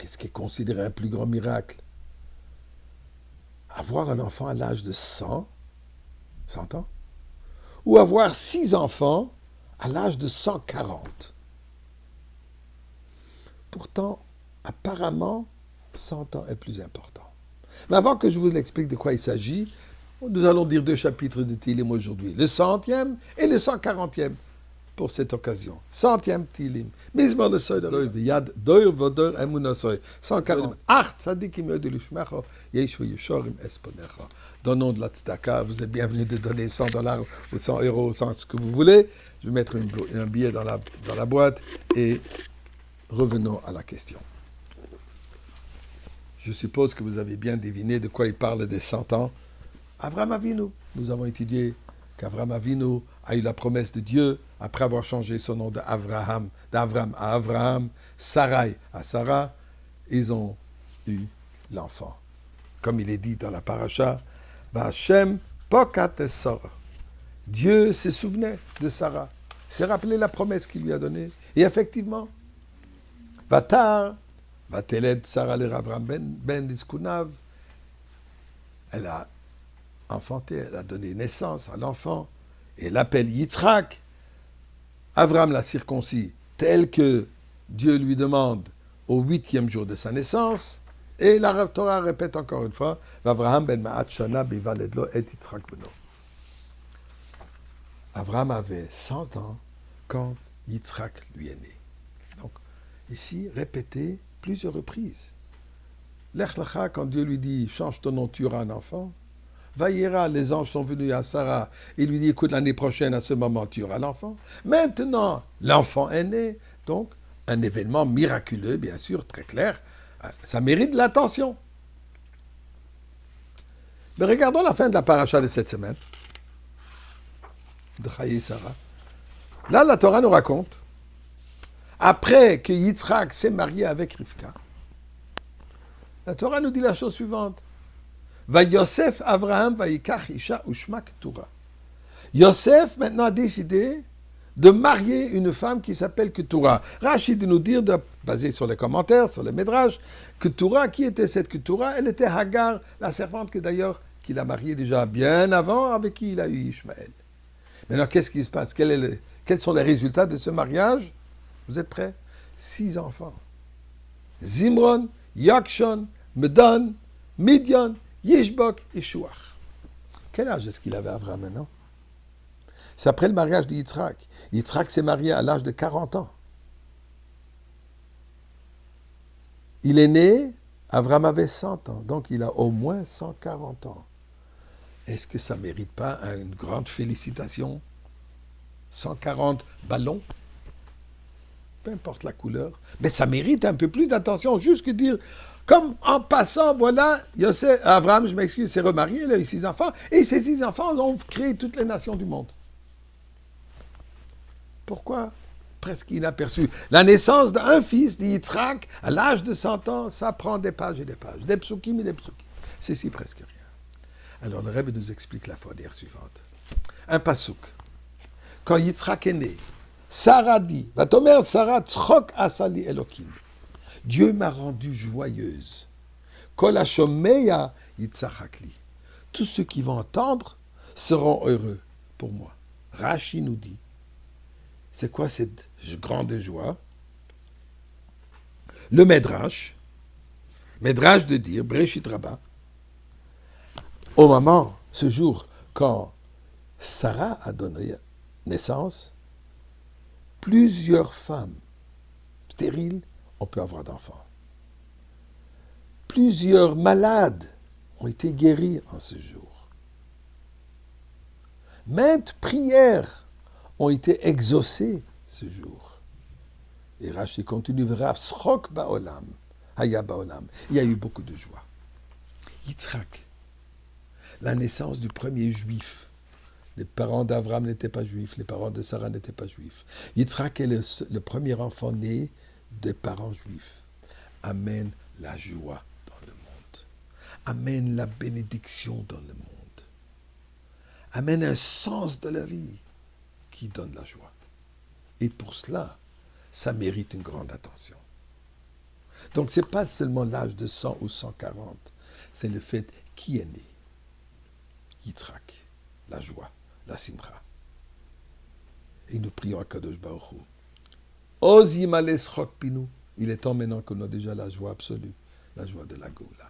Qu'est-ce qui est considéré un plus grand miracle? Avoir un enfant à l'âge de 100 ans, ou avoir 6 enfants à l'âge de 140. Pourtant, apparemment, 100 ans est plus important. Mais avant que je vous explique de quoi il s'agit, nous allons dire 2 chapitres de Tilim aujourd'hui. Le 100e et le 140e pour cette occasion. 100e Tilim. Mizmor le soy de yad doir vodor emunosoy. 140. Ach tzadikim yodu lishmecho yesh v'yeshorim esponecha. Donnons de la tzedaka. Vous êtes bienvenus de donner $100 ou 100 euros, sans ce que vous voulez. Je vais mettre un billet dans la boîte et revenons à la question. Je suppose que vous avez bien deviné de quoi il parle des 100 ans. Avram Avinu. Nous avons étudié qu'Avram Avinu a eu la promesse de Dieu après avoir changé son nom d'Avram à Avraham, Sarai à Sarah. Ils ont eu l'enfant. Comme il est dit dans la paracha, V'Hashem pokat es Sarah. Dieu se souvenait de Sarah, s'est rappelé la promesse qu'il lui a donnée. Et effectivement, Vatar, Vateled Sarah le Avram ben Iskunav, elle a enfanté, elle a donné naissance à l'enfant, et elle l'appelle Yitzhak. Avram l'a circoncis tel que Dieu lui demande au 8e jour de sa naissance, et la Torah répète encore une fois, Avraham ben Ma'at Shana bivaledlo et Yitzhak beno. Avram avait 100 ans quand Yitzhak lui est né. Donc, ici, répété plusieurs reprises. Lech lecha, quand Dieu lui dit, change ton nom, tu auras un enfant. Vaïra, les anges sont venus à Sarah. Il lui dit, écoute, l'année prochaine, à ce moment, tu auras l'enfant. Maintenant, l'enfant est né. Donc, un événement miraculeux, bien sûr, très clair. Ça mérite de l'attention. Mais regardons la fin de la paracha de cette semaine. De Chaye Sarah. Là, la Torah nous raconte, après que Yitzhak s'est marié avec Rivka, la Torah nous dit la chose suivante. Va Yosef Avraham va yikach isha ushma Ketura. Yosef maintenant a décidé de marier une femme qui s'appelle Ketura. Rachid de nous dire, basé sur les commentaires, sur les médrages, Ketura, qui était cette Ketura? Elle était Hagar, la servante que d'ailleurs qu'il a mariée déjà bien avant, avec qui il a eu Ishmaël. Maintenant, qu'est-ce qui se passe? Quels sont les résultats de ce mariage? Vous êtes prêts? 6 enfants. Zimron, Yakshon, Medan, Midian, Yishbok et Shuach. Quel âge est-ce qu'il avait Abraham maintenant? C'est après le mariage de Yitzhak. Yitzhak s'est marié à l'âge de 40 ans. Il est né, Abraham avait 100 ans, donc il a au moins 140 ans. Est-ce que ça ne mérite pas une grande félicitation? 140 ballons, peu importe la couleur, mais ça mérite un peu plus d'attention, juste que dire, comme en passant, voilà, Abraham, je m'excuse, s'est remarié, il a eu 6 enfants, et ces 6 enfants ont créé toutes les nations du monde. Pourquoi? Presque inaperçu. La naissance d'un fils, d'Yitzhak, à l'âge de 100 ans, ça prend des pages et des pages, des psukim et des psukim. C'est si presque rien. Alors le Rebbe nous explique la fois suivante. Un pasouk. Quand Yitzhak est né, Sarah dit, Vatomer Sarah tzchok asali Elokim. Dieu m'a rendue joyeuse. Kol hashomeya yitzhakli. Tous ceux qui vont entendre seront heureux pour moi. Rashi nous dit, c'est quoi cette grande joie? Le Medrash de dire, Breshit Rabbah, au moment, ce jour, quand Sarah a donné naissance, plusieurs femmes stériles ont pu avoir d'enfants. Plusieurs malades ont été guéris en ce jour. Maintes prières ont été exaucées ce jour. Et Rashi continue, Srok baolam, haya baolam. Il y a eu beaucoup de joie. Yitzhak, la naissance du premier juif. Les parents d'Abraham n'étaient pas juifs, les parents de Sarah n'étaient pas juifs. Yitzhak est le premier enfant né des parents juifs. Amène la joie dans le monde. Amène la bénédiction dans le monde. Amène un sens de la vie qui donne la joie. Et pour cela, ça mérite une grande attention. Donc, ce n'est pas seulement l'âge de 100 ou 140, c'est le fait qui est né. Yitzhak, la joie, la simcha. Et nous prions à Kadosh Baruch Hu. Oz Yimales Chok Pinu. Il est temps maintenant qu'on a déjà la joie absolue, la joie de la Goula.